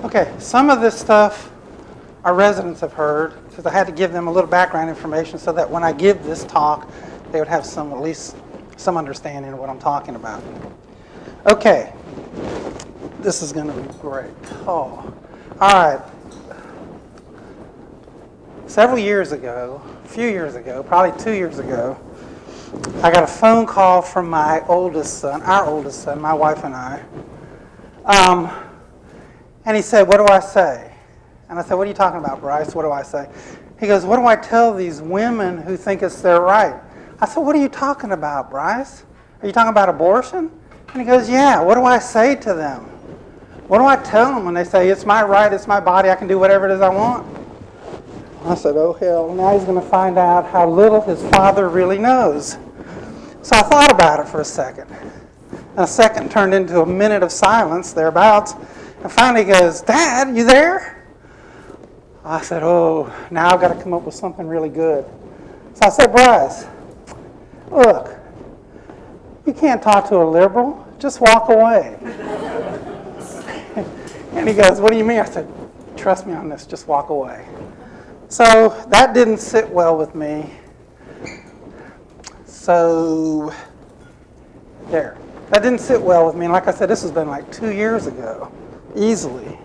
Okay, some of this stuff our residents have heard, because I had to give them a little background information so that when I give this talk, they would have at least some understanding of what I'm talking about. Okay, this is going to be great. Oh, all right. Several years ago, a few years ago, probably 2 years ago, I got a phone call from my oldest son, our oldest son, my wife and I. And he said, "What do I say?" And I said, "What are you talking about, Bryce? What do I say?" He goes, "What do I tell these women who think it's their right?" I said, "What are you talking about, Bryce? Are you talking about abortion?" And he goes, "Yeah, what do I say to them? What do I tell them when they say, it's my right, it's my body, I can do whatever it is I want?" I said, oh hell, now he's going to find out how little his father really knows. So I thought about it for a second. And a second turned into a minute of silence, thereabouts. And finally he goes, "Dad, you there?" I said, oh, now I've got to come up with something really good. So I said, "Bryce, look, you can't talk to a liberal. Just walk away." And he goes, "What do you mean?" I said, "Trust me on this, just walk away." So that didn't sit well with me. So there. That didn't sit well with me. And like I said, this has been like 2 years ago, easily.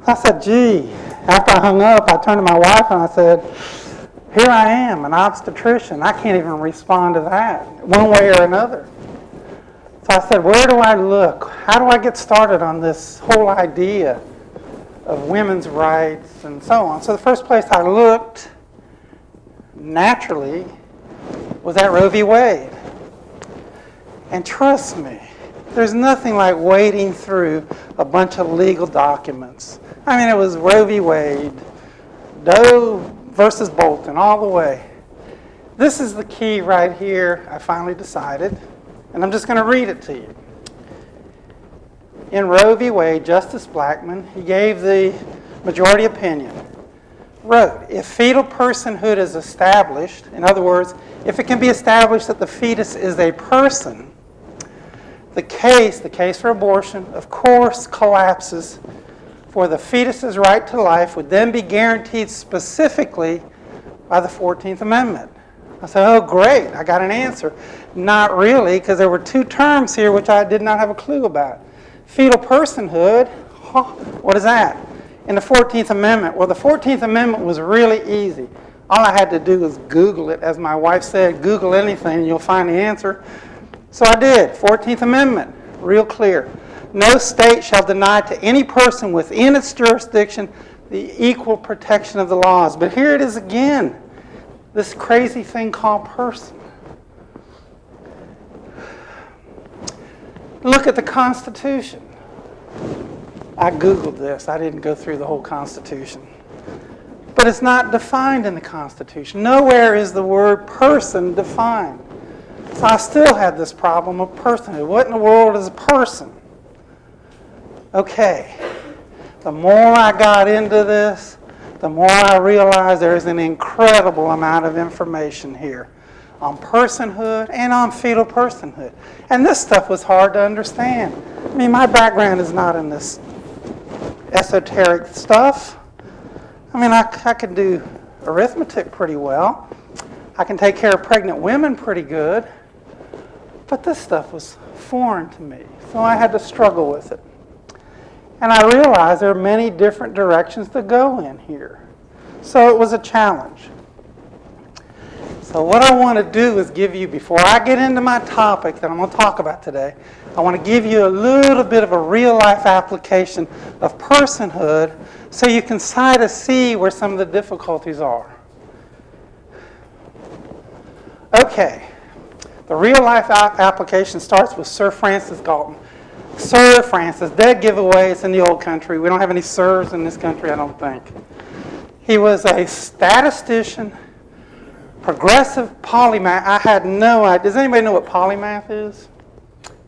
I said, gee, after I hung up, I turned to my wife and I said, here I am, an obstetrician. I can't even respond to that one way or another. So I said, where do I look? How do I get started on this whole idea of women's rights and so on? So the first place I looked, naturally, was at Roe v. Wade. And trust me, there's nothing like wading through a bunch of legal documents. I mean, it was Roe v. Wade, Doe versus Bolton, all the way. This is the key right here, I finally decided, and I'm just going to read it to you. In Roe v. Wade, Justice Blackmun, he gave the majority opinion, wrote, if fetal personhood is established, in other words, if it can be established that the fetus is a person, the case for abortion, of course, collapses, for the fetus's right to life would then be guaranteed specifically by the 14th Amendment. I said, oh, great, I got an answer. Not really, because there were two terms here which I did not have a clue about. Fetal personhood, what is that? In the 14th Amendment. Well, the 14th Amendment was really easy. All I had to do was Google it. As my wife said, Google anything and you'll find the answer. So I did. 14th Amendment, real clear. No state shall deny to any person within its jurisdiction the equal protection of the laws. But here it is again, this crazy thing called person. Look at the Constitution. I Googled this. I didn't go through the whole Constitution. But it's not defined in the Constitution. Nowhere is the word person defined. So I still had this problem of personhood. What in the world is a person? Okay. The more I got into this, the more I realized there's an incredible amount of information here on personhood and on fetal personhood. And this stuff was hard to understand. I mean, my background is not in this esoteric stuff. I mean, I can do arithmetic pretty well. I can take care of pregnant women pretty good. But this stuff was foreign to me, so I had to struggle with it. And I realized there are many different directions to go in here. So it was a challenge. So what I want to do is give you, before I get into my topic that I'm going to talk about today, I want to give you a little bit of a real-life application of personhood so you can try to see where some of the difficulties are. Okay. The real-life application starts with Sir Francis Galton. Sir Francis, dead giveaway, it's in the old country. We don't have any sirs in this country, I don't think. He was a statistician, progressive polymath. I had no idea. Does anybody know what polymath is?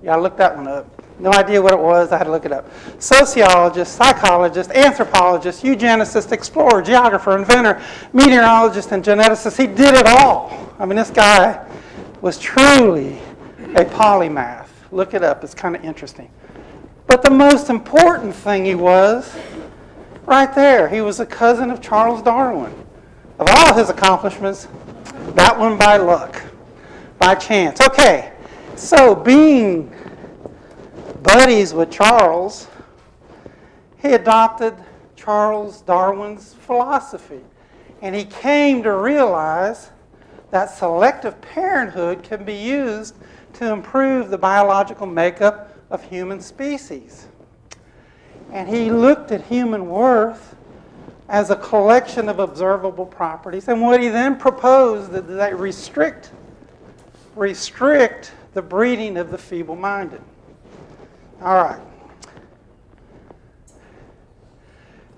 Yeah, I looked that one up. No idea what it was. I had to look it up. Sociologist, psychologist, anthropologist, eugenicist, explorer, geographer, inventor, meteorologist, and geneticist. He did it all. I mean, this guy was truly a polymath. Look it up. It's kind of interesting. But the most important thing he was Right there, he was a cousin of Charles Darwin. Of all his accomplishments, that one by luck, by chance. Okay, so being buddies with Charles, he adopted Charles Darwin's philosophy. And he came to realize that selective parenthood can be used to improve the biological makeup of human species. And he looked at human worth as a collection of observable properties. And what he then proposed that they restrict the breeding of the feeble-minded. All right.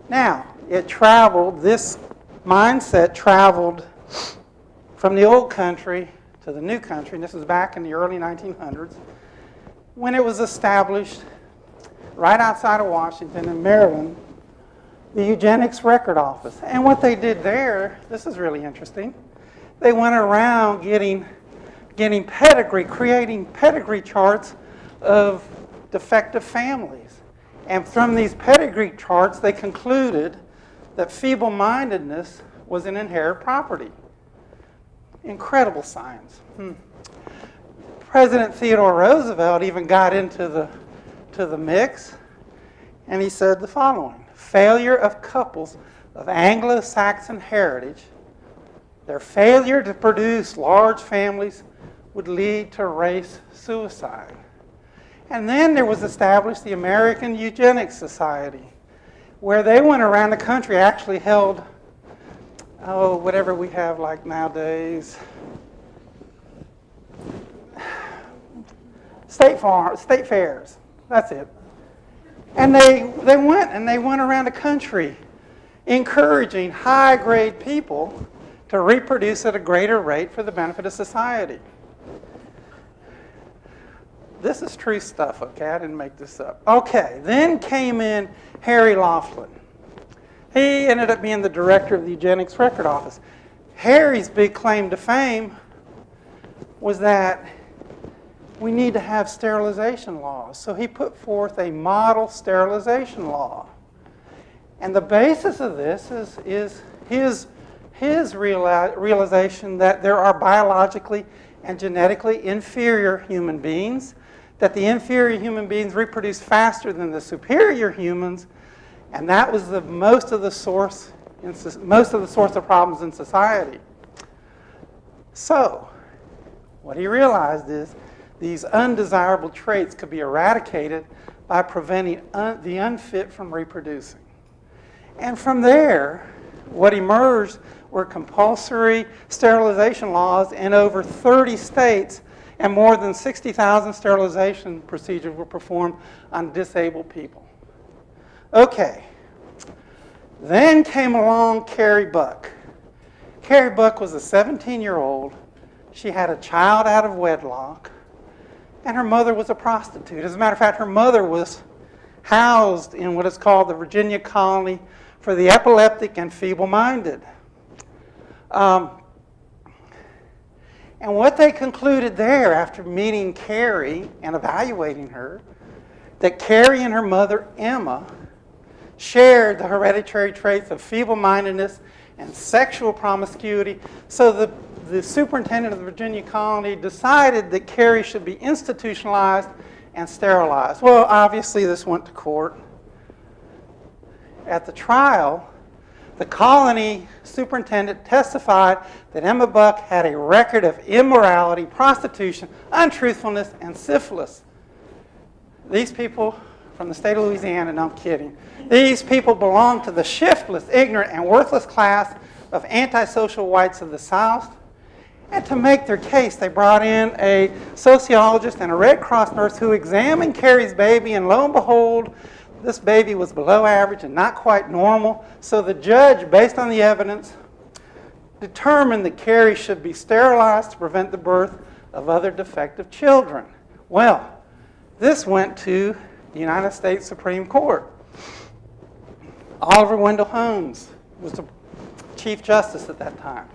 Now, this mindset traveled from the old country to the new country, and this was back in the early 1900s, when it was established right outside of Washington in Maryland, the Eugenics Record Office. And what they did there, this is really interesting, they went around getting pedigree, creating pedigree charts of defective families. And from these pedigree charts, they concluded that feeble-mindedness was an inherited property. Incredible science. President Theodore Roosevelt even got into the mix, and he said the following: failure of couples of Anglo-Saxon heritage, their failure to produce large families would lead to race suicide. And then there was established the American Eugenics Society, where they went around the country, actually held, whatever we have like nowadays, state fairs, that's it. And they went around the country encouraging high-grade people to reproduce at a greater rate for the benefit of society. This is true stuff, okay? I didn't make this up. Okay, then came in Harry Laughlin. He ended up being the director of the Eugenics Record Office. Harry's big claim to fame was that we need to have sterilization laws. So he put forth a model sterilization law. And the basis of this is his realization that there are biologically and genetically inferior human beings, that the inferior human beings reproduce faster than the superior humans, and that was most of the source of problems in society. So, what he realized is these undesirable traits could be eradicated by preventing the unfit from reproducing. And from there, what emerged were compulsory sterilization laws in over 30 states, and more than 60,000 sterilization procedures were performed on disabled people. Okay. Then came along Carrie Buck. Carrie Buck was a 17-year-old. She had a child out of wedlock, and her mother was a prostitute. As a matter of fact, her mother was housed in what is called the Virginia Colony for the Epileptic and Feeble-Minded. And what they concluded there after meeting Carrie and evaluating her, that Carrie and her mother, Emma, shared the hereditary traits of feeble-mindedness and sexual promiscuity. So the superintendent of the Virginia Colony decided that Carrie should be institutionalized and sterilized. Well, obviously this went to court. At the trial, the colony superintendent testified that Emma Buck had a record of immorality, prostitution, untruthfulness, and syphilis. These people from the state of Louisiana, no, I'm kidding. These people belonged to the shiftless, ignorant, and worthless class of antisocial whites of the South. And to make their case, they brought in a sociologist and a Red Cross nurse who examined Carrie's baby, and lo and behold, this baby was below average and not quite normal. So the judge, based on the evidence, determined that Carrie should be sterilized to prevent the birth of other defective children. Well, this went to the United States Supreme Court. Oliver Wendell Holmes was the Chief Justice at that time.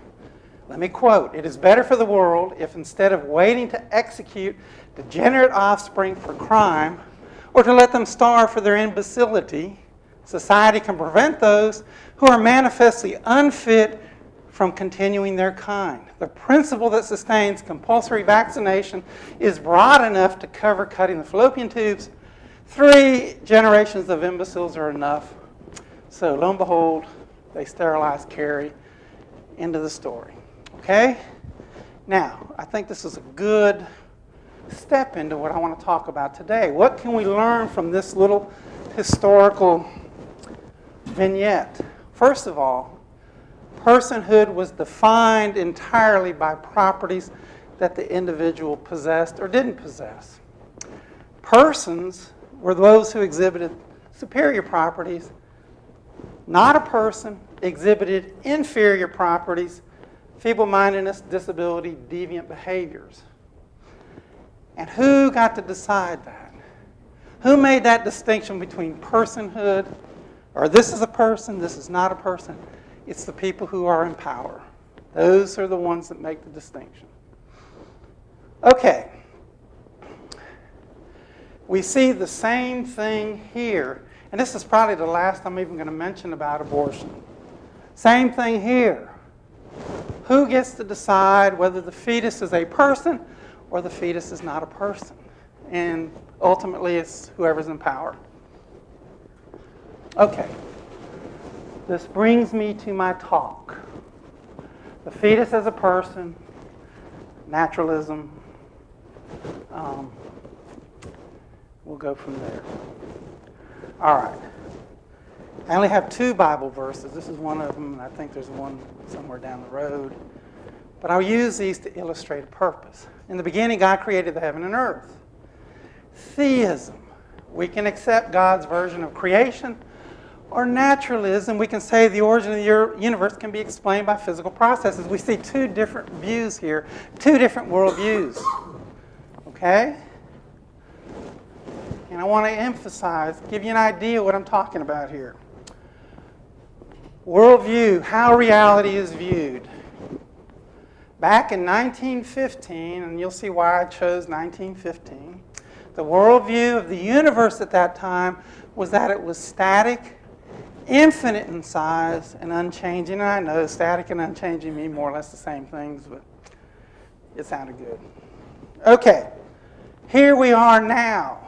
Let me quote, "It is better for the world if instead of waiting to execute degenerate offspring for crime, or to let them starve for their imbecility, Society can prevent those who are manifestly unfit from continuing their kind. The principle that sustains compulsory vaccination is broad enough to cover cutting the fallopian tubes. 3 generations of imbeciles are enough. So lo and behold, they sterilized Carrie into the story. Okay? Now, I think this is a good step into what I want to talk about today. What can we learn from this little historical vignette? First of all, personhood was defined entirely by properties that the individual possessed or didn't possess. Persons were those who exhibited superior properties. Not a person exhibited inferior properties, feeble-mindedness, disability, deviant behaviors. And who got to decide that? Who made that distinction between personhood, or this is a person, this is not a person? It's the people who are in power. Those are the ones that make the distinction. Okay. We see the same thing here. And this is probably the last I'm even going to mention about abortion. Same thing here. Who gets to decide whether the fetus is a person or the fetus is not a person? And ultimately, it's whoever's in power. Okay. This brings me to my talk. The fetus as a person, naturalism. We'll go from there. All right. I only have 2 Bible verses. This is one of them, and I think there's one somewhere down the road. But I'll use these to illustrate a purpose. In the beginning, God created the heaven and earth. Theism. We can accept God's version of creation. Or naturalism, we can say the origin of the universe can be explained by physical processes. We see 2 different views here, 2 different worldviews. Okay? And I want to emphasize, give you an idea what I'm talking about here. Worldview, how reality is viewed. Back in 1915, and you'll see why I chose 1915, the worldview of the universe at that time was that it was static, infinite in size, and unchanging. And I know static and unchanging mean more or less the same things, but it sounded good. Okay, here we are now.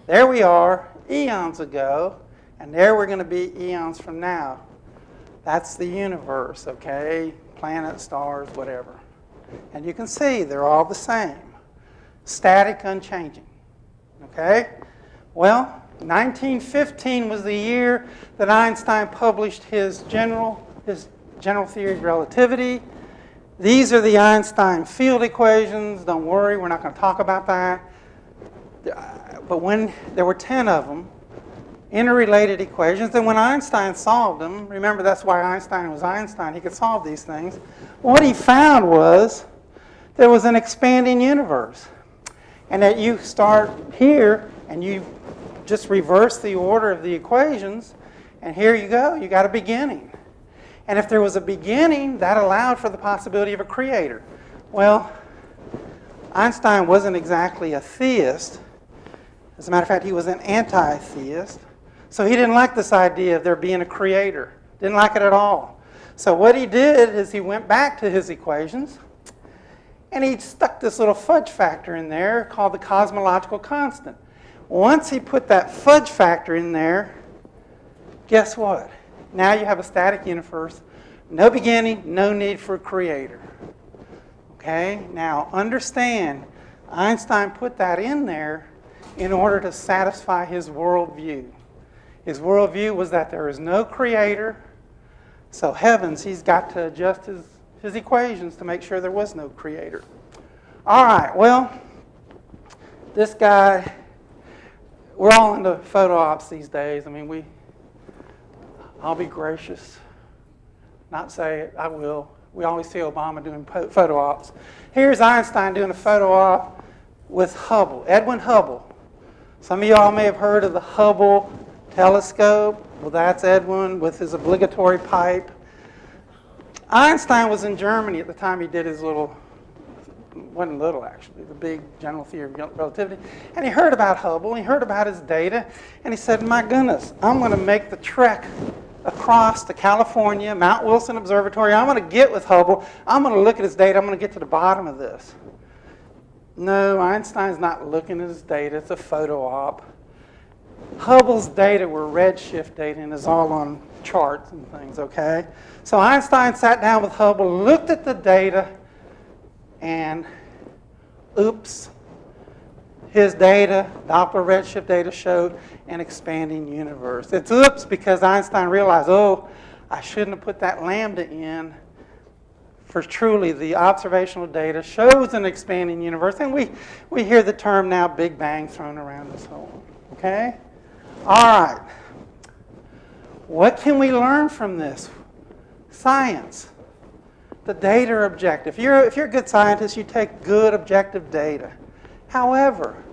There we are eons ago, and there we're going to be eons from now. That's the universe, okay? Planets, stars, whatever. And you can see they're all the same. Static, unchanging. Okay? Well, 1915 was the year that Einstein published his general theory of relativity. These are the Einstein field equations. Don't worry, we're not going to talk about that. But when there were 10 of them, interrelated equations, and when Einstein solved them, remember that's why Einstein was Einstein, he could solve these things. What he found was there was an expanding universe. And that you start here and you just reverse the order of the equations, and here you go, you got a beginning. And if there was a beginning, that allowed for the possibility of a creator. Well, Einstein wasn't exactly a theist. As a matter of fact, he was an anti-theist. So he didn't like this idea of there being a creator. Didn't like it at all. So what he did is he went back to his equations, and he stuck this little fudge factor in there called the cosmological constant. Once he put that fudge factor in there, guess what? Now you have a static universe, no beginning, no need for a creator. Okay? Now understand, Einstein put that in there in order to satisfy his worldview. His worldview was that there is no creator, so heavens, he's got to adjust his equations to make sure there was no creator. All right, well, this guy, we're all into photo ops these days. I mean, I'll be gracious, not say it, I will. We always see Obama doing photo ops. Here's Einstein doing a photo op with Hubble, Edwin Hubble. Some of y'all may have heard of the Hubble telescope. Well, that's Edwin with his obligatory pipe. Einstein was in Germany at the time he did his little wasn't little actually, the big general theory of relativity. And he heard about Hubble, he heard about his data, and he said, my goodness, I'm going to make the trek across to California, Mount Wilson Observatory. I'm going to get with Hubble. I'm going to look at his data. I'm going to get to the bottom of this. No, Einstein's not looking at his data. It's a photo op. Hubble's data were redshift data and is all on charts and things, okay? So Einstein sat down with Hubble, looked at the data, and oops, his data, Doppler redshift data, showed an expanding universe. It's oops because Einstein realized, oh, I shouldn't have put that lambda in. For truly, the observational data shows an expanding universe. And we hear the term now, Big Bang, thrown around us all. Okay? All right. What can we learn from this? Science. The data are objective. If you're a good scientist, you take good objective data. However,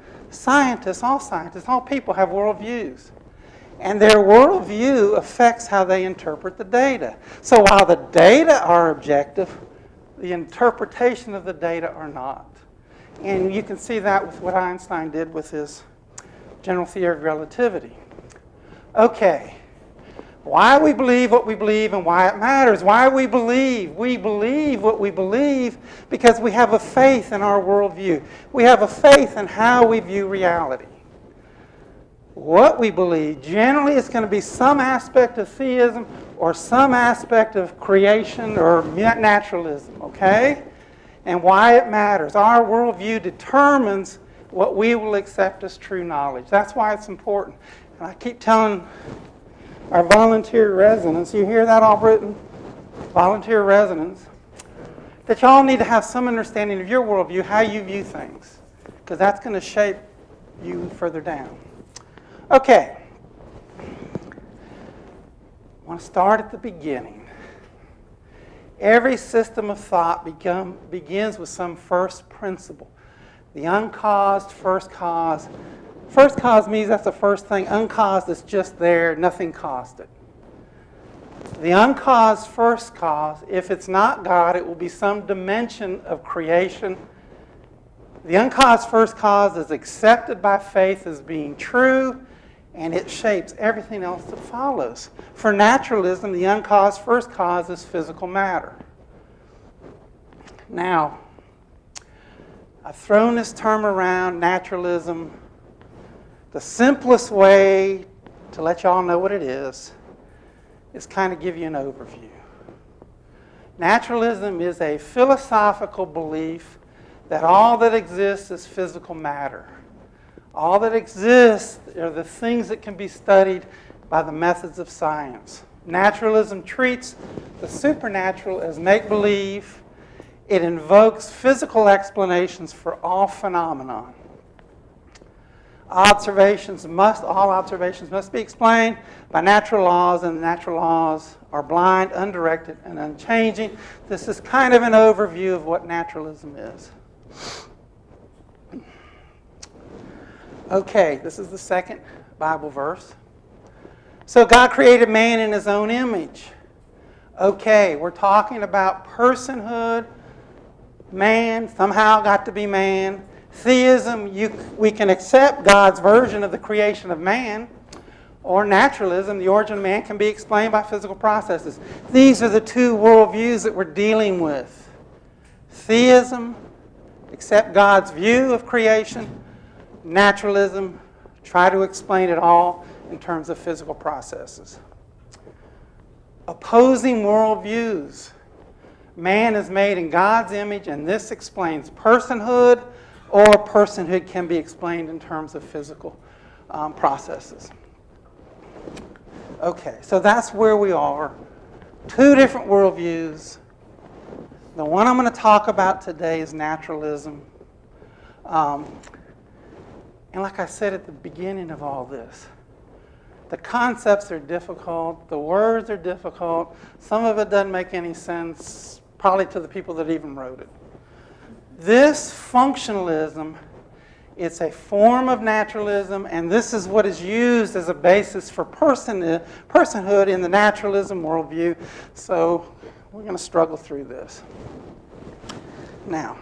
all people have worldviews. And their worldview affects how they interpret the data. So while the data are objective, the interpretation of the data are not. And you can see that with what Einstein did with his general theory of relativity. Okay, why we believe what we believe and why it matters. Why we believe. We believe what we believe because we have a faith in our worldview. We have a faith in how we view reality. What we believe generally is going to be some aspect of theism or some aspect of creation or naturalism, okay? And why it matters. Our worldview determines what we will accept as true knowledge. That's why it's important. And I keep telling our volunteer residents, you hear that all written? Volunteer residents, that y'all need to have some understanding of your worldview, how you view things, because that's going to shape you further down. Okay, I want to start at the beginning. Every system of thought begins with some first principle. The uncaused first cause. First cause means that's the first thing. Uncaused is just there, nothing caused it. The uncaused first cause, if it's not God, it will be some dimension of creation. The uncaused first cause is accepted by faith as being true, and it shapes everything else that follows. For naturalism, the uncaused first cause is physical matter. Now, I've thrown this term around, naturalism. The simplest way to let y'all know what it is kind of give you an overview. Naturalism is a philosophical belief that all that exists is physical matter. All that exists are the things that can be studied by the methods of science. Naturalism treats the supernatural as make-believe. It invokes physical explanations for all phenomena. All observations must be explained by natural laws, and the natural laws are blind, undirected, and unchanging. This is kind of an overview of what naturalism is. Okay, this is the second Bible verse. So God created man in his own image. Okay, we're talking about personhood. Man somehow got to be man. Theism, we can accept God's version of the creation of man. Or naturalism, the origin of man can be explained by physical processes. These are the two worldviews that we're dealing with. Theism, accept God's view of creation. Naturalism, try to explain it all in terms of physical processes. Opposing worldviews. Man is made in God's image, and this explains personhood, or personhood can be explained in terms of physical processes. Okay, so that's where we are. Two different worldviews. The one I'm going to talk about today is naturalism. And like I said at the beginning of all this, the concepts are difficult, the words are difficult, some of it doesn't make any sense, probably to the people that even wrote it. This functionalism, it's a form of naturalism, and this is what is used as a basis for personhood in the naturalism worldview. So we're going to struggle through this. Now,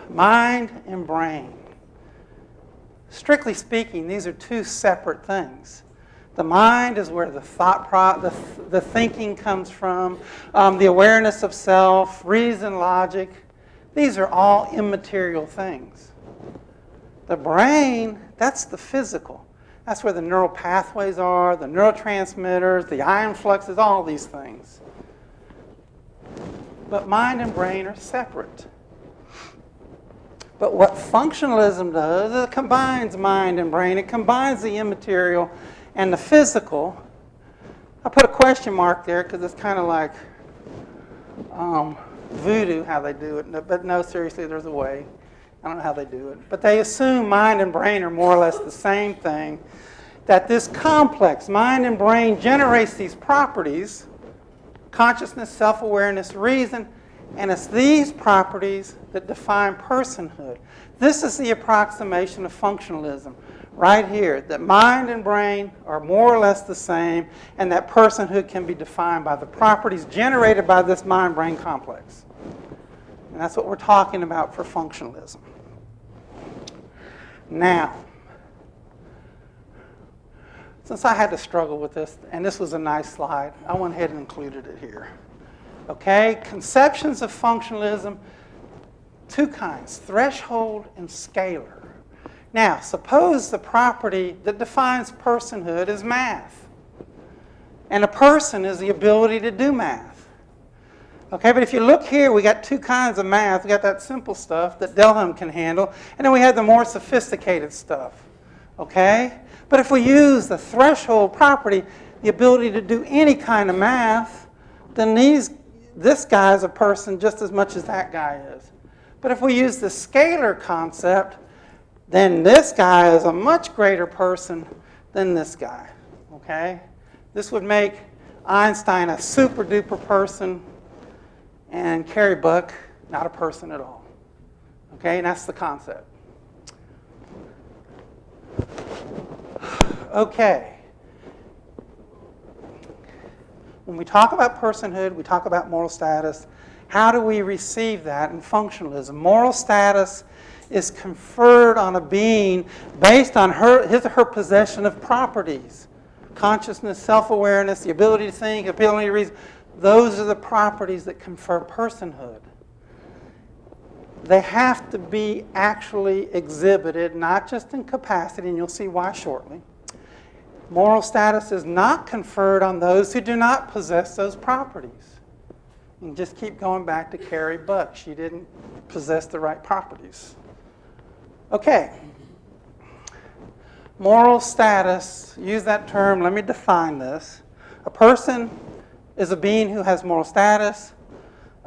Mind and brain. Strictly speaking, these are two separate things. The mind is where the the thinking comes from, the awareness of self, reason, logic. These are all immaterial things. The brain, that's the physical. That's where the neural pathways are, the neurotransmitters, the ion fluxes, all these things. But mind and brain are separate. But what functionalism does is it combines mind and brain. It combines the immaterial and the physical. I put a question mark there because it's kind of like voodoo, how they do it. But no, seriously, there's a way. I don't know how they do it. But they assume mind and brain are more or less the same thing. That this complex, mind and brain, generates these properties, consciousness, self-awareness, reason, and it's these properties that define personhood. This is the approximation of functionalism right here, that mind and brain are more or less the same, and that personhood can be defined by the properties generated by this mind-brain complex. And that's what we're talking about for functionalism. Now, since I had to struggle with this, and this was a nice slide, I went ahead and included it here. Okay, conceptions of functionalism, two kinds, threshold and scalar. Now, suppose the property that defines personhood is math. And a person is the ability to do math. Okay, but if you look here, we got two kinds of math. We got that simple stuff that Delham can handle, and then we have the more sophisticated stuff. Okay? But if we use the threshold property, the ability to do any kind of math, then this guy is a person just as much as that guy is. But if we use the scalar concept, then this guy is a much greater person than this guy. Okay? This would make Einstein a super duper person and Carrie Buck not a person at all. Okay? And that's the concept. Okay. When we talk about personhood, we talk about moral status. How do we receive that in functionalism? Moral status is conferred on a being based on his or her possession of properties. Consciousness, self-awareness, the ability to think, ability to reason. Those are the properties that confer personhood. They have to be actually exhibited, not just in capacity, and you'll see why shortly. Moral status is not conferred on those who do not possess those properties. And just keep going back to Carrie Buck. She didn't possess the right properties. Okay. Moral status, use that term, let me define this. A person is a being who has moral status.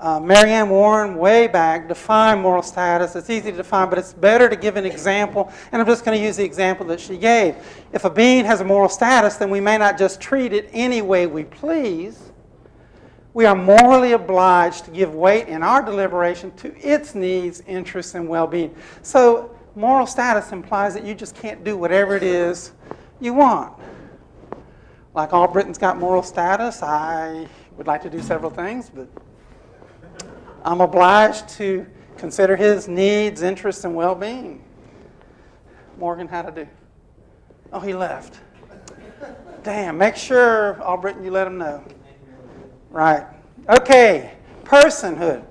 Marianne Warren, way back, defined moral status. It's easy to define, but it's better to give an example. And I'm just going to use the example that she gave. If a being has a moral status, then we may not just treat it any way we please. We are morally obliged to give weight in our deliberation to its needs, interests, and well-being. So moral status implies that you just can't do whatever it is you want. Like all Britain's got moral status, I would like to do several things, but I'm obliged to consider his needs, interests, and well-being. Morgan, how'd I do? Oh, he left. Damn, make sure, Albritton, you let him know. Right. Okay, personhood.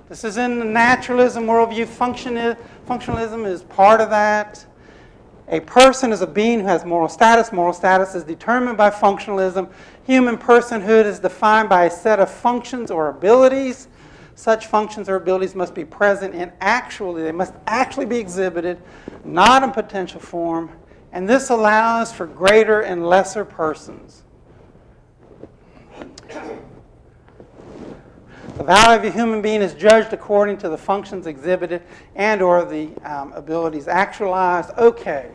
This is in the naturalism worldview. Functionalism is part of that. A person is a being who has moral status. Moral status is determined by functionalism. Human personhood is defined by a set of functions or abilities. Such functions or abilities must be present and they must actually be exhibited, not in potential form, and this allows for greater and lesser persons. The value of a human being is judged according to the functions exhibited and or the abilities actualized. Okay.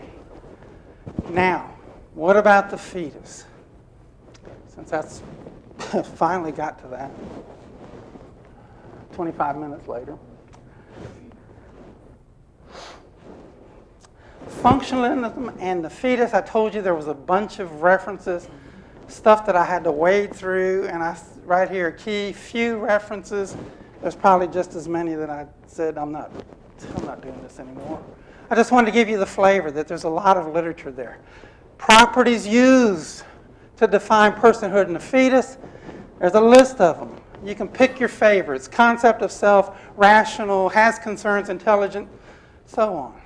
Now, what about the fetus? Since that's finally got to that. 25 minutes later. Functionalism and the fetus, I told you there was a bunch of references, stuff that I had to wade through, and right here, key few references, There's probably just as many that I said, I'm not doing this anymore. I just wanted to give you the flavor that there's a lot of literature there. Properties used to define personhood in the fetus, there's a list of them. You can pick your favorites. Concept of self, rational, has concerns, intelligent, so on.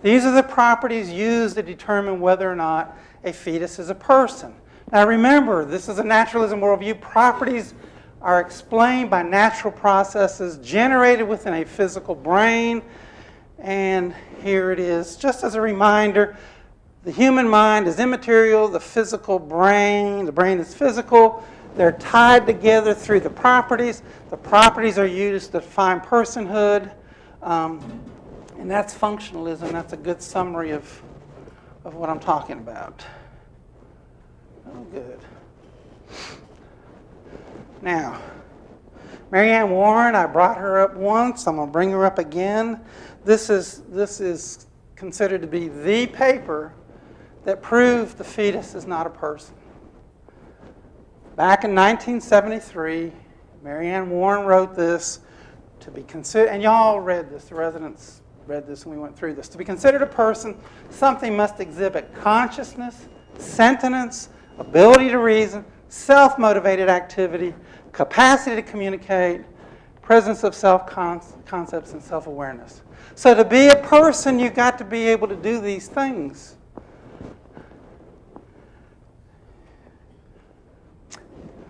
These are the properties used to determine whether or not a fetus is a person. Now remember, this is a naturalism worldview. Properties are explained by natural processes generated within a physical brain. And here it is. Just as a reminder, the human mind is immaterial, the physical brain, the brain is physical. They're tied together through the properties. The properties are used to define personhood. And that's functionalism. That's a good summary of what I'm talking about. Oh, good. Now, Marianne Warren, I brought her up once. I'm going to bring her up again. This is considered to be the paper that proved the fetus is not a person. Back in 1973, Marianne Warren wrote this to be considered, and y'all read this, the residents read this when we went through this. To be considered a person, something must exhibit consciousness, sentience, ability to reason, self-motivated activity, capacity to communicate, presence of self-concepts, and self-awareness. So to be a person, you've got to be able to do these things.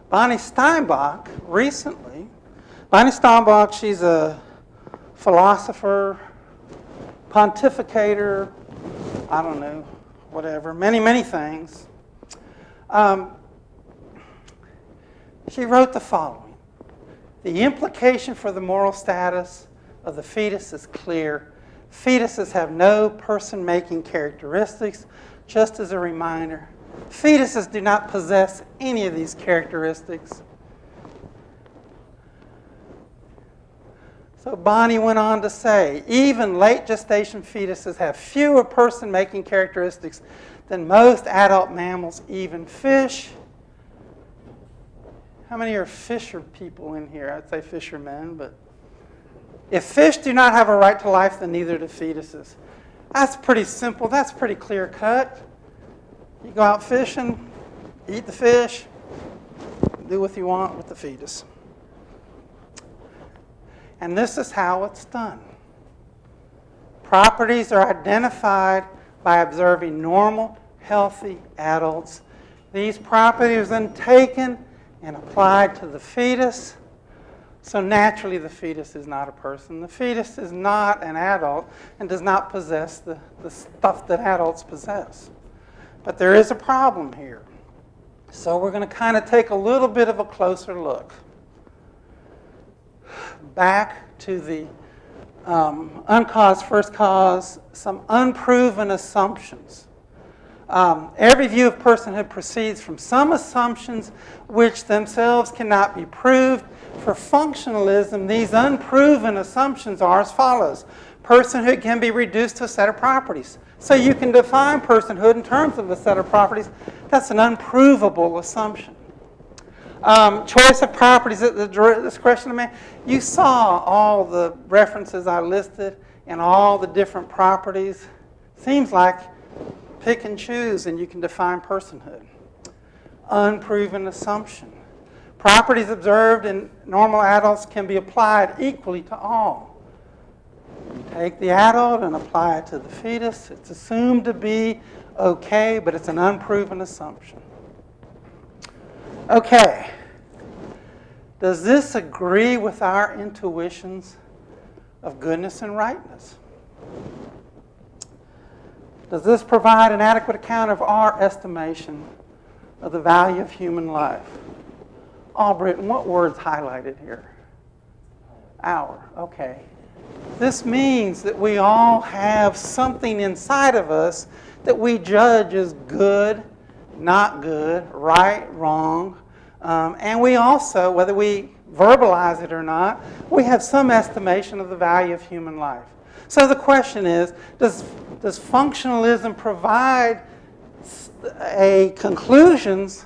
Bonnie Steinbach, recently, Bonnie Steinbach, she's a philosopher, pontificator, I don't know, whatever, many, many things. She wrote the following. The implication for the moral status of the fetus is clear. Fetuses have no person-making characteristics. Just as a reminder, fetuses do not possess any of these characteristics. So Bonnie went on to say, even late gestation fetuses have fewer person-making characteristics than most adult mammals, even fish. How many are fisher people in here? I'd say fishermen, but if fish do not have a right to life, then neither do fetuses. That's pretty simple. That's pretty clear cut. You go out fishing, eat the fish, do what you want with the fetus. And this is how it's done. Properties are identified by observing normal, healthy adults. These properties are then taken and applied to the fetus. So naturally, the fetus is not a person. The fetus is not an adult and does not possess the stuff that adults possess. But there is a problem here. So we're going to kind of take a little bit of a closer look. Back to the uncaused first cause, some unproven assumptions. Every view of personhood proceeds from some assumptions which themselves cannot be proved. For functionalism, these unproven assumptions are as follows. Personhood can be reduced to a set of properties. So you can define personhood in terms of a set of properties. That's an unprovable assumption. Choice of properties at the discretion of man. You saw all the references I listed and all the different properties. Seems like pick and choose and you can define personhood. Unproven assumption. Properties observed in normal adults can be applied equally to all. You take the adult and apply it to the fetus. It's assumed to be okay, but it's an unproven assumption. Okay. Does this agree with our intuitions of goodness and rightness? Does this provide an adequate account of our estimation of the value of human life? Albritton, what word's highlighted here? Our, okay. This means that we all have something inside of us that we judge as good, not good, right, wrong. And we also, whether we verbalize it or not, we have some estimation of the value of human life. So the question is, does functionalism provide conclusions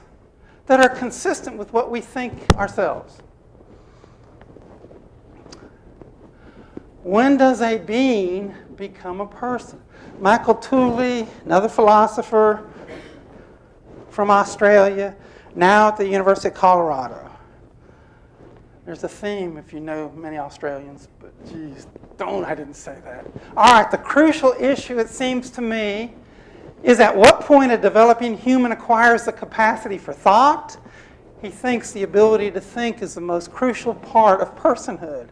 that are consistent with what we think ourselves? When does a being become a person? Michael Tooley, another philosopher from Australia, now at the University of Colorado. There's a theme, if you know many Australians, but geez, I didn't say that. All right, the crucial issue, it seems to me, is at what point a developing human acquires the capacity for thought. He thinks the ability to think is the most crucial part of personhood.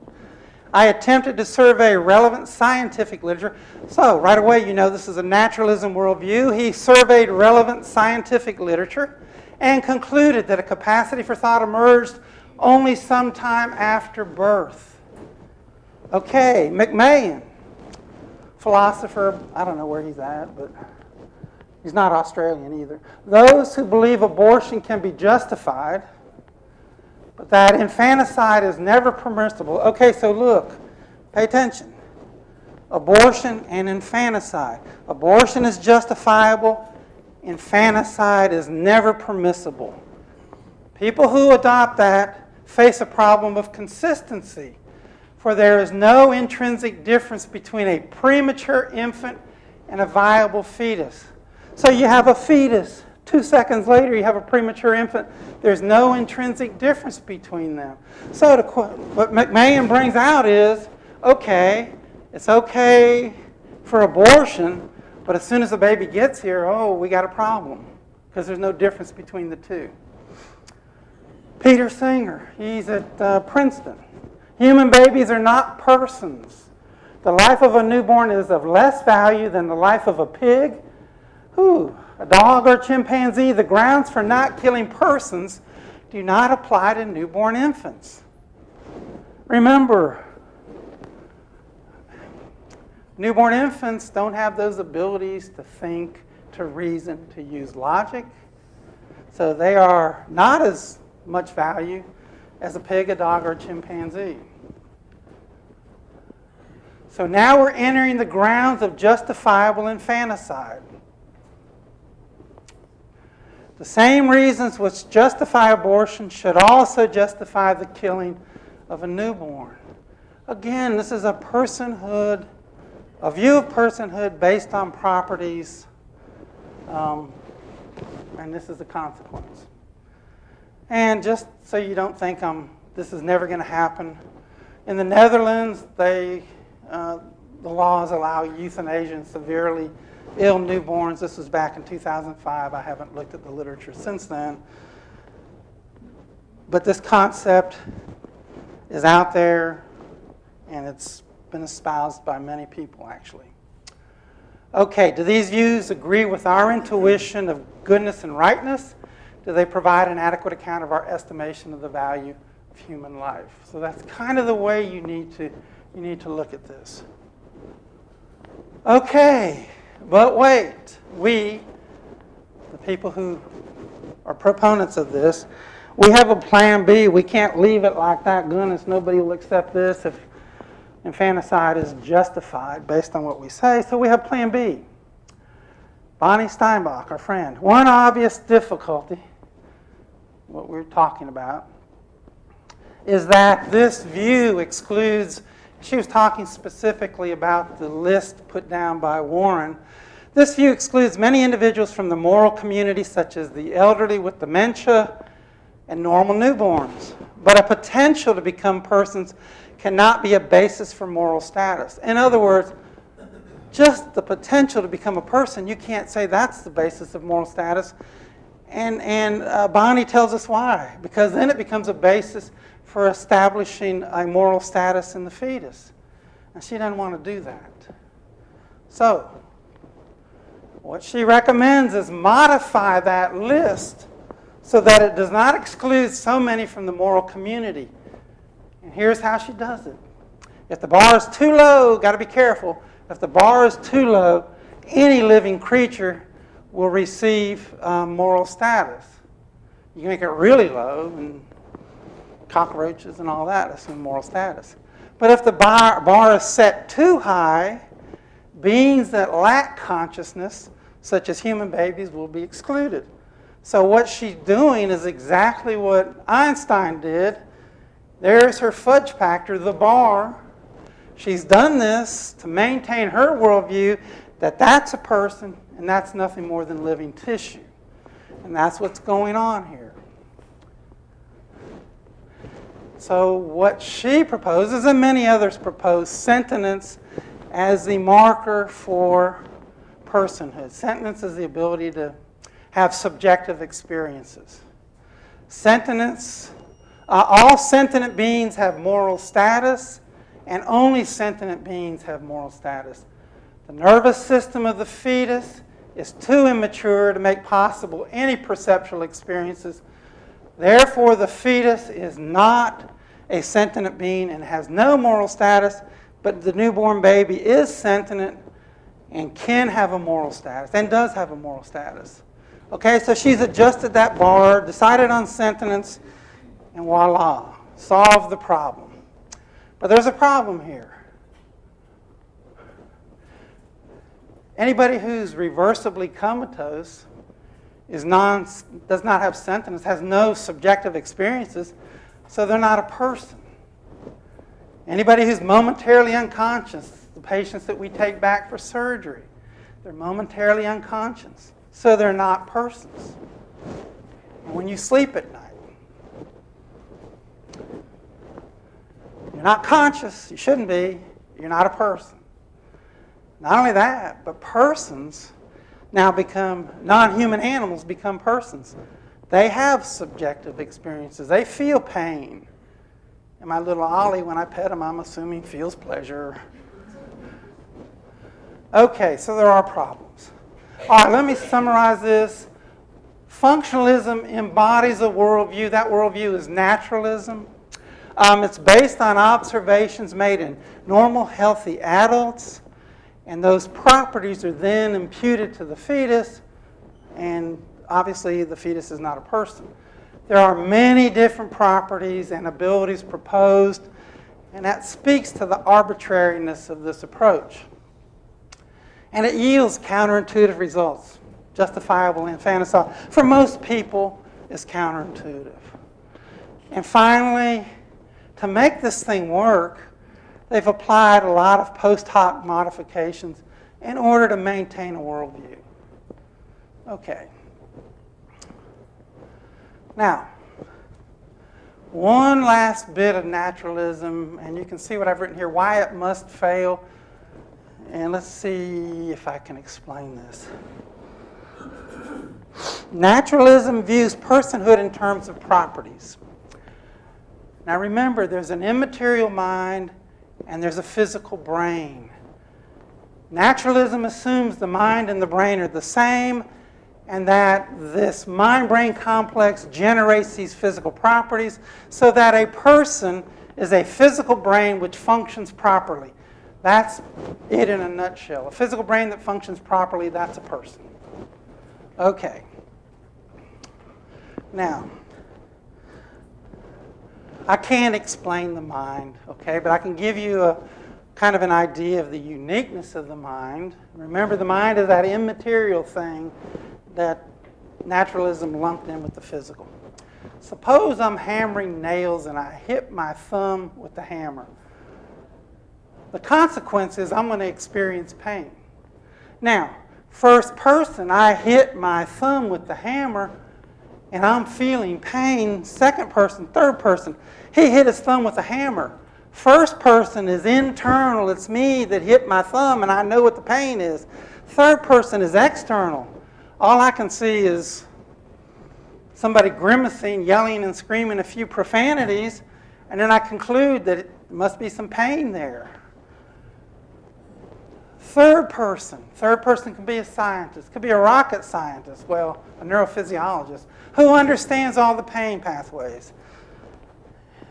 I attempted to survey relevant scientific literature. So, right away, you know this is a naturalism worldview. He surveyed relevant scientific literature and concluded that a capacity for thought emerged only sometime after birth. Okay, McMahon, philosopher, I don't know where he's at, but he's not Australian either. Those who believe abortion can be justified, but that infanticide is never permissible. Okay, so look, pay attention. Abortion and infanticide. Abortion is justifiable. Infanticide is never permissible. People who adopt that face a problem of consistency, for there is no intrinsic difference between a premature infant and a viable fetus. So you have a fetus. 2 seconds later, you have a premature infant. There's no intrinsic difference between them. So what McMahon brings out is, okay, it's okay for abortion, but as soon as the baby gets here, oh, we got a problem, because there's no difference between the two. Peter Singer, he's at Princeton. Human babies are not persons. The life of a newborn is of less value than the life of a pig, a dog, or chimpanzee. The grounds for not killing persons do not apply to newborn infants. Remember, newborn infants don't have those abilities to think, to reason, to use logic. So they are not as much value as a pig, a dog, or a chimpanzee. So now we're entering the grounds of justifiable infanticide. The same reasons which justify abortion should also justify the killing of a newborn. Again, this is a personhood, a view of personhood based on properties, and this is the consequence. And just so you don't think this is never going to happen, in the Netherlands, the laws allow euthanasia in severely ill newborns. This was back in 2005. I haven't looked at the literature since then. But this concept is out there, and it's been espoused by many people, actually. Okay, do these views agree with our intuition of goodness and rightness? Do they provide an adequate account of our estimation of the value of human life? So that's kind of the way you need to look at this. Okay, but wait. We, the people who are proponents of this, we have a plan B. We can't leave it like that. Goodness, nobody will accept this if infanticide is justified based on what we say. So we have plan B. Bonnie Steinbach, our friend. One obvious difficulty, what we're talking about, is that this view excludes, she was talking specifically about the list put down by Warren. This view excludes many individuals from the moral community, such as the elderly with dementia and normal newborns. But a potential to become persons cannot be a basis for moral status. In other words, just the potential to become a person, you can't say that's the basis of moral status. And Bonnie tells us why. Because then it becomes a basis for establishing a moral status in the fetus. And she doesn't want to do that. So, what she recommends is modify that list so that it does not exclude so many from the moral community. And here's how she does it. If the bar is too low, got to be careful. If the bar is too low, any living creature will receive moral status. You can make it really low, and cockroaches and all that assume moral status. But if the bar is set too high, beings that lack consciousness, such as human babies, will be excluded. So what she's doing is exactly what Einstein did. There's her fudge factor, the bar. She's done this to maintain her worldview that that's a person and that's nothing more than living tissue. And that's what's going on here. So what she proposes, and many others propose, sentience as the marker for personhood. Sentience is the ability to have subjective experiences. Sentience, all sentient beings have moral status, and only sentient beings have moral status. The nervous system of the fetus is too immature to make possible any perceptual experiences. Therefore, the fetus is not a sentient being and has no moral status, but the newborn baby is sentient and can have a moral status, and does have a moral status. Okay, so she's adjusted that bar, decided on sentience, and voila, solved the problem. But there's a problem here. Anybody who's reversibly comatose does not have sentience, has no subjective experiences, so they're not a person. Anybody who's momentarily unconscious, the patients that we take back for surgery, they're momentarily unconscious, so they're not persons. And when you sleep at night, you're not conscious, you shouldn't be, you're not a person. Not only that, but persons now become, non-human animals become persons. They have subjective experiences. They feel pain. And my little Ollie, when I pet him, I'm assuming feels pleasure. Okay, so there are problems. All right, let me summarize this. Functionalism embodies a worldview. That worldview is naturalism. It's based on observations made in normal, healthy adults. And those properties are then imputed to the fetus, and obviously the fetus is not a person. There are many different properties and abilities proposed, and that speaks to the arbitrariness of this approach. And it yields counterintuitive results, justifiable infanticide. For most people, it's counterintuitive. And finally, to make this thing work, they've applied a lot of post hoc modifications in order to maintain a worldview. Okay. Now, one last bit of naturalism, and you can see what I've written here, why it must fail. And let's see if I can explain this. Naturalism views personhood in terms of properties. Now remember, there's an immaterial mind and there's a physical brain. Naturalism assumes the mind and the brain are the same, and that this mind-brain complex generates these physical properties, so that a person is a physical brain which functions properly. That's it in a nutshell. A physical brain that functions properly, that's a person. Okay. Now, I can't explain the mind, okay, but I can give you a kind of an idea of the uniqueness of the mind. Remember, the mind is that immaterial thing that naturalism lumped in with the physical. Suppose I'm hammering nails and I hit my thumb with the hammer. The consequence is I'm going to experience pain. Now, first person, I hit my thumb with the hammer and I'm feeling pain. Second person, third person, he hit his thumb with a hammer. First person is internal. It's me that hit my thumb and I know what the pain is. Third person is external. All I can see is somebody grimacing, yelling and screaming a few profanities, and then I conclude that it must be some pain there. Third person can be a scientist, could be a rocket scientist, well, a neurophysiologist, who understands all the pain pathways.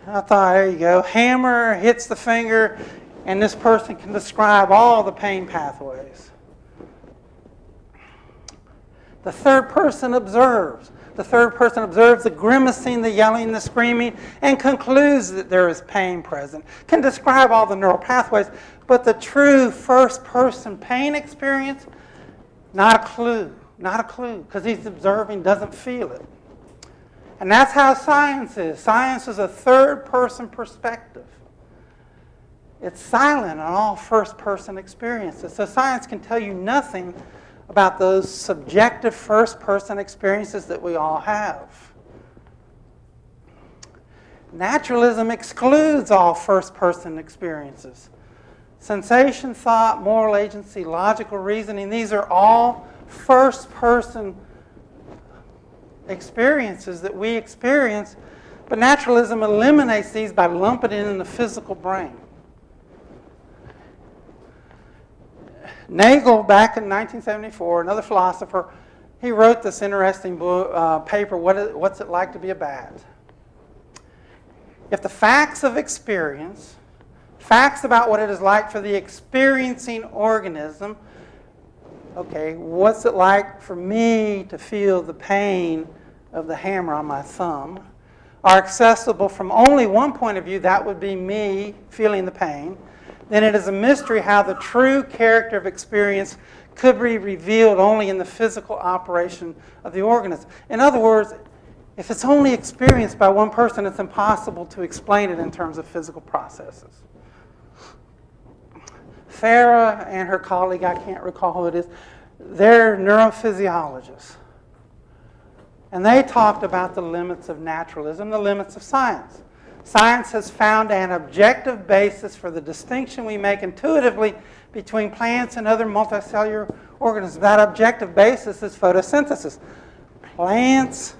I thought, there you go, hammer hits the finger, and this person can describe all the pain pathways. The third person observes. The third person observes the grimacing, the yelling, the screaming, and concludes that there is pain present. Can describe all the neural pathways, but the true first person pain experience, not a clue, because he's observing, doesn't feel it. And that's how science is. Science is a third person perspective. It's silent on all first-person experiences. So science can tell you nothing about those subjective first-person experiences that we all have. Naturalism excludes all first-person experiences. Sensation, thought, moral agency, logical reasoning, these are all first-person experiences that we experience, but naturalism eliminates these by lumping it in the physical brain. Nagel, back in 1974, another philosopher, he wrote this interesting paper, What's It Like to Be a Bat? If the facts of experience, facts about what it is like for the experiencing organism, okay, what's it like for me to feel the pain of the hammer on my thumb, are accessible from only one point of view, that would be me feeling the pain, then it is a mystery how the true character of experience could be revealed only in the physical operation of the organism. In other words, if it's only experienced by one person, it's impossible to explain it in terms of physical processes. Farah and her colleague, I can't recall who it is, they're neurophysiologists. And they talked about the limits of naturalism, the limits of science. Science has found an objective basis for the distinction we make intuitively between plants and other multicellular organisms. That objective basis is photosynthesis. Plants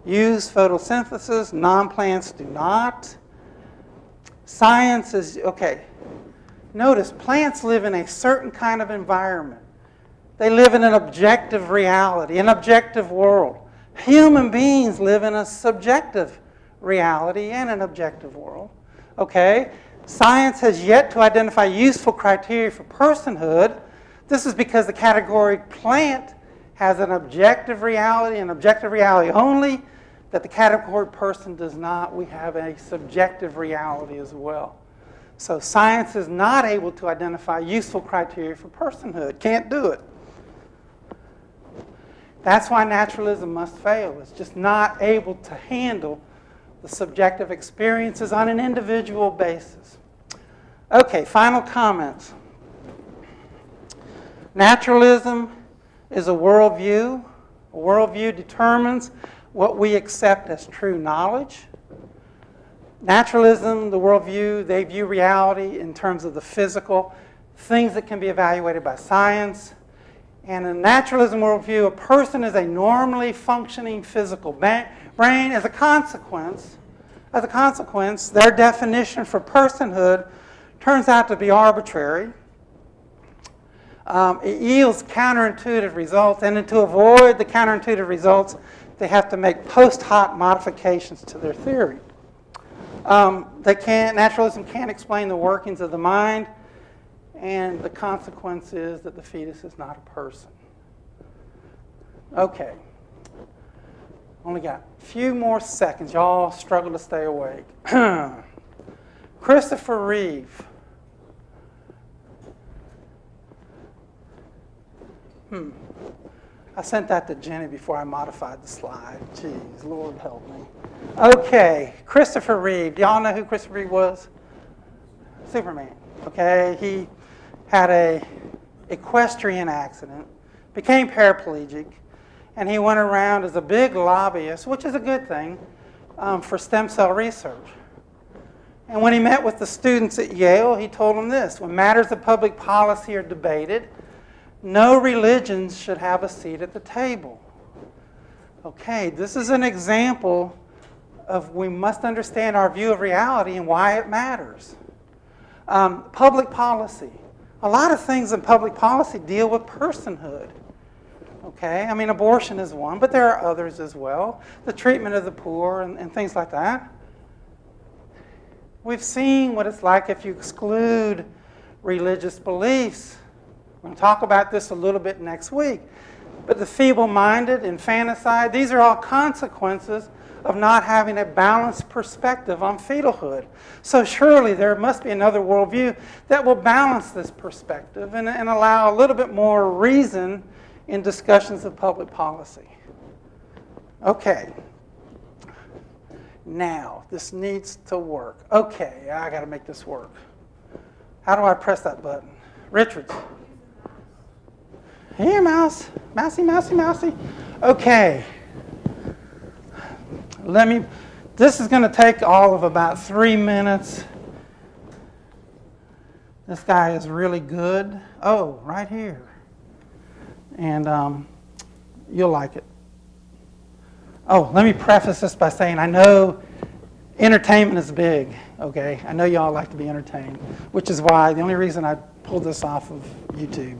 use photosynthesis, non-plants do not. Science is, okay, notice plants live in a certain kind of environment. They live in an objective reality, an objective world. Human beings live in a subjective reality and an objective world. Okay? Science has yet to identify useful criteria for personhood. This is because the category plant has an objective reality only, that the category person does not. We have a subjective reality as well. So science is not able to identify useful criteria for personhood. Can't do it. That's why naturalism must fail. It's just not able to handle the subjective experiences on an individual basis. Okay, final comments. Naturalism is a worldview. A worldview determines what we accept as true knowledge. Naturalism, the worldview, they view reality in terms of the physical, things that can be evaluated by science. And in naturalism worldview, a person is a normally functioning physical brain. As a consequence, their definition for personhood turns out to be arbitrary. It yields counterintuitive results, and to avoid the counterintuitive results, they have to make post hoc modifications to their theory. Naturalism can't explain the workings of the mind, and the consequence is that the fetus is not a person. Okay. Only got a few more seconds. Y'all struggle to stay awake. Christopher Reeve. I sent that to Jenny before I modified the slide. Jeez, Lord help me. Okay, Christopher Reeve. Do y'all know who Christopher Reeve was? Superman. Okay, he had a equestrian accident, became paraplegic, and he went around as a big lobbyist, which is a good thing, for stem cell research. And when he met with the students at Yale, he told them this: when matters of public policy are debated, no religions should have a seat at the table. Okay, this is an example of we must understand our view of reality and why it matters. Public policy. A lot of things in public policy deal with personhood. Okay, I mean, abortion is one, but there are others as well. The treatment of the poor and things like that. We've seen what it's like if you exclude religious beliefs. We're going to talk about this a little bit next week. But the feeble-minded, infanticide, these are all consequences of not having a balanced perspective on fetalhood. So surely there must be another worldview that will balance this perspective and allow a little bit more reason in discussions of public policy. Okay. Now, this needs to work. Okay, I got to make this work. How do I press that button? Richards. Here, mouse. Mousy, mousy, mousy. Okay. This is going to take all of about 3 minutes. This guy is really good. Oh, right here. And you'll like it. Oh, let me preface this by saying I know entertainment is big, okay? I know y'all like to be entertained, which is why the only reason I pulled this off of YouTube,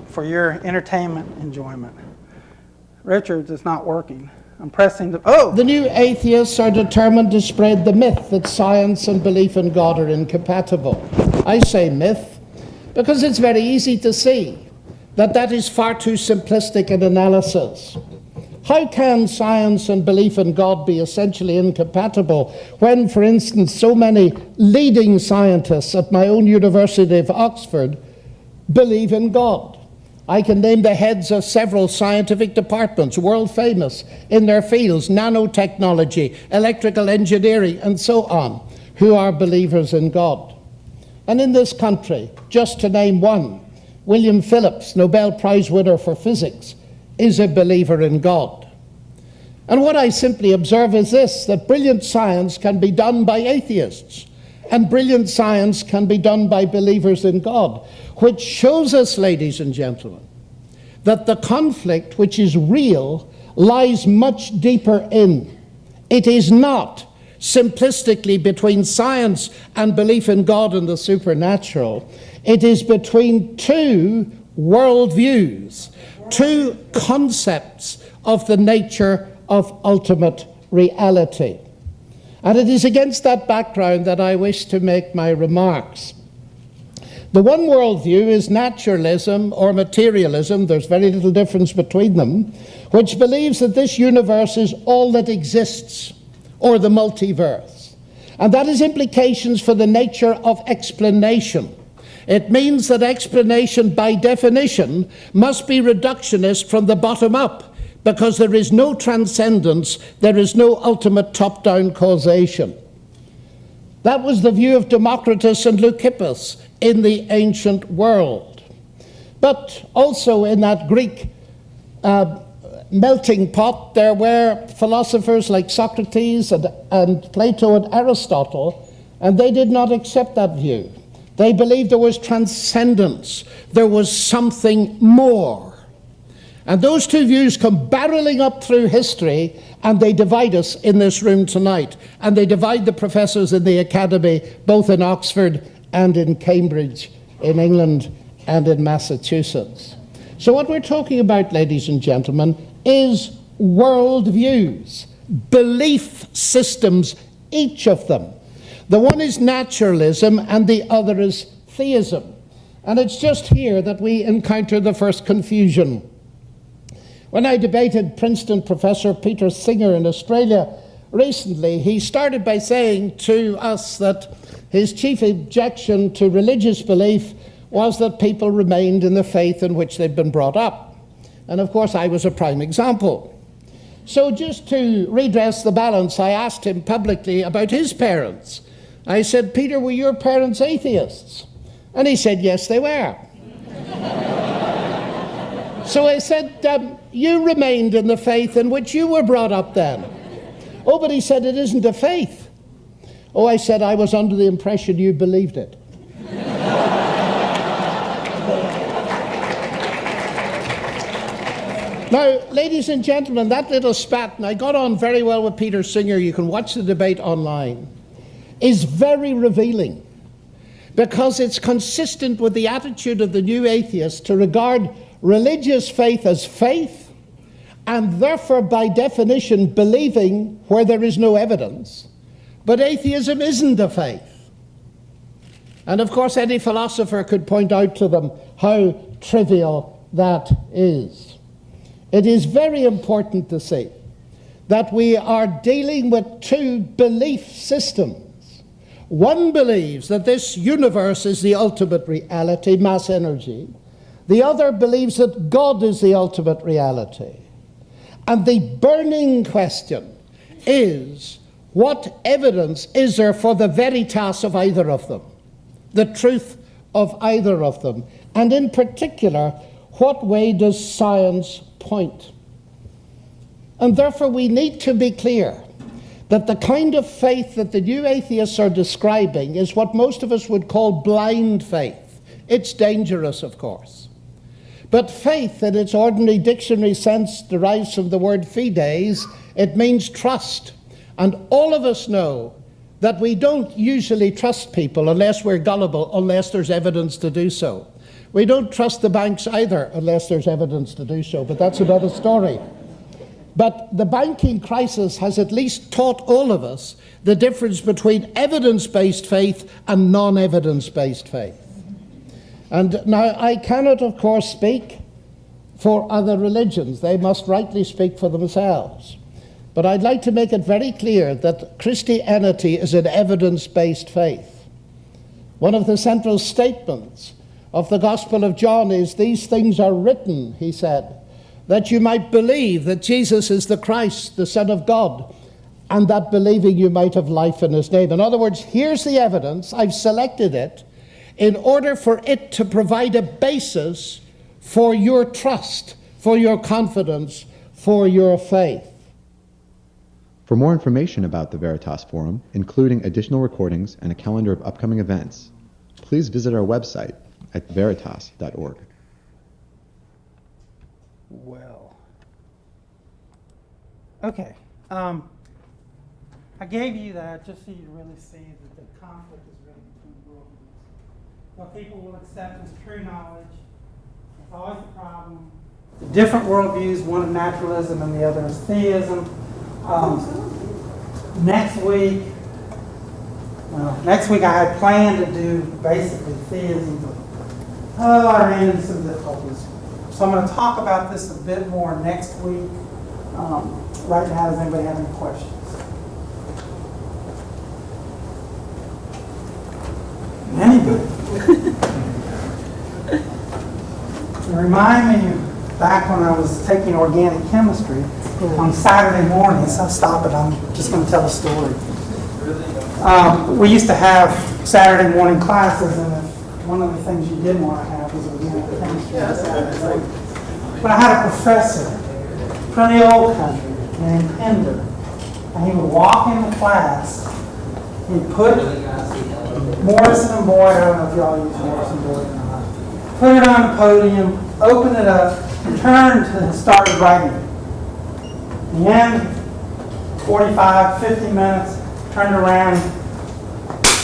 for your entertainment enjoyment. Richards, it's not working. I'm pressing the, oh! The new atheists are determined to spread the myth that science and belief in God are incompatible. I say myth because it's very easy to see that that is far too simplistic an analysis. How can science and belief in God be essentially incompatible when, for instance, so many leading scientists at my own University of Oxford believe in God? I can name the heads of several scientific departments, world famous in their fields, nanotechnology, electrical engineering, and so on, who are believers in God. And in this country, just to name one, William Phillips, Nobel Prize winner for physics, is a believer in God. And what I simply observe is this, that brilliant science can be done by atheists, and brilliant science can be done by believers in God, which shows us, ladies and gentlemen, that the conflict which is real lies much deeper in. It is not simplistically between science and belief in God and the supernatural. It is between two worldviews, two concepts of the nature of ultimate reality. And it is against that background that I wish to make my remarks. The one worldview is naturalism or materialism, there's very little difference between them, which believes that this universe is all that exists, or the multiverse. And that has implications for the nature of explanation. It means that explanation, by definition, must be reductionist from the bottom up, because there is no transcendence, there is no ultimate top-down causation. That was the view of Democritus and Leucippus in the ancient world. But also in that Greek melting pot, there were philosophers like Socrates and Plato and Aristotle, and they did not accept that view. They believed there was transcendence, there was something more. And those two views come barreling up through history, and they divide us in this room tonight. And they divide the professors in the academy, both in Oxford and in Cambridge, in England and in Massachusetts. So what we're talking about, ladies and gentlemen, is worldviews, belief systems, each of them. The one is naturalism and the other is theism. And it's just here that we encounter the first confusion. When I debated Princeton professor Peter Singer in Australia recently, he started by saying to us that his chief objection to religious belief was that people remained in the faith in which they'd been brought up. And of course, I was a prime example. So just to redress the balance, I asked him publicly about his parents. I said, Peter, were your parents atheists? And he said, yes, they were. So I said, you remained in the faith in which you were brought up then. Oh, but he said, it isn't a faith. Oh, I said, I was under the impression you believed it. Now, ladies and gentlemen, that little spat, and I got on very well with Peter Singer, you can watch the debate online, is very revealing, because it's consistent with the attitude of the new atheists to regard religious faith as faith, and therefore by definition believing where there is no evidence. But atheism isn't a faith. And of course any philosopher could point out to them how trivial that is. It is very important to see that we are dealing with two belief systems. One believes that this universe is the ultimate reality, mass energy. The other believes that God is the ultimate reality. And the burning question is, what evidence is there for the veritas of either of them? the truth of either of them? And in particular, what way does science point? And therefore we need to be clear that the kind of faith that the new atheists are describing is what most of us would call blind faith. It's dangerous, of course. But faith, in its ordinary dictionary sense, derives from the word fides. It means trust. And all of us know that we don't usually trust people unless we're gullible, unless there's evidence to do so. We don't trust the banks either unless there's evidence to do so, but that's another story. But the banking crisis has at least taught all of us the difference between evidence-based faith and non-evidence-based faith. And now I cannot, of course, speak for other religions. They must rightly speak for themselves. But I'd like to make it very clear that Christianity is an evidence-based faith. One of the central statements of the Gospel of John is, "These things are written," he said, "that you might believe that Jesus is the Christ, the Son of God, and that believing you might have life in his name." In other words, here's the evidence. I've selected it in order for it to provide a basis for your trust, for your confidence, for your faith. For more information about the Veritas Forum, including additional recordings and a calendar of upcoming events, please visit our website at veritas.org. Well, okay. I gave you that just so you really see that the conflict is really between worldviews. What people will accept as true knowledge, it's always a problem. The different worldviews, one of naturalism and the other is theism. Next week I had planned to do basically theism, but I ran into some difficulties. So I'm going to talk about this a bit more next week. Right now, does anybody have any questions? Anybody? Remind me back when I was taking organic chemistry on Saturday mornings. I'll stop it. I'm just going to tell a story. We used to have Saturday morning classes, and one of the things you didn't want to have was organic chemistry on Saturday morning. But I had a professor from the old country named Pender, and he would walk into class. He'd put Morrison and Boyd, I don't know if y'all use Morrison and Boyd or not, put it on the podium, open it up, and turned and started writing. At the end, 45, 50 minutes, turned around,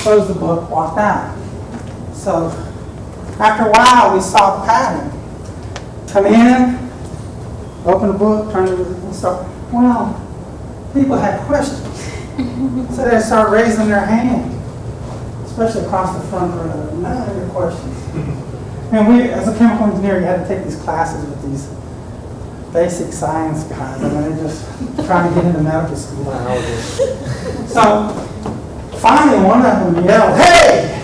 closed the book, walked out. So after a while, we saw the pattern. Come in, open the book, turn it and start. Well, people had questions. So they started raising their hand, especially across the front row. None of your questions. And we, as a chemical engineer, you had to take these classes with these basic science guys. I mean, they're just trying to get into medical school. So finally, one of them yelled, "Hey,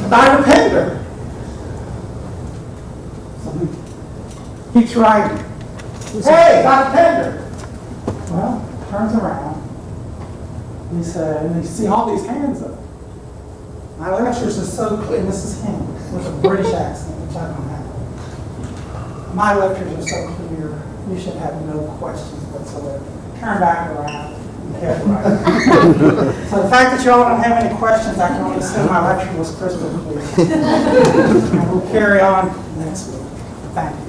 Dr. Pender!" So he keeps writing. "Hey, Dr. Pender!" Well, turns around. He said, and you see all these hands up. My lectures are so clear. This is him with a British accent, which I don't have. My lectures are so clear, you should have no questions whatsoever. Turn back around and kept writing. So the fact that you all don't have any questions, I can only assume my lecture was crystal clear. And we'll carry on next week. Thank you.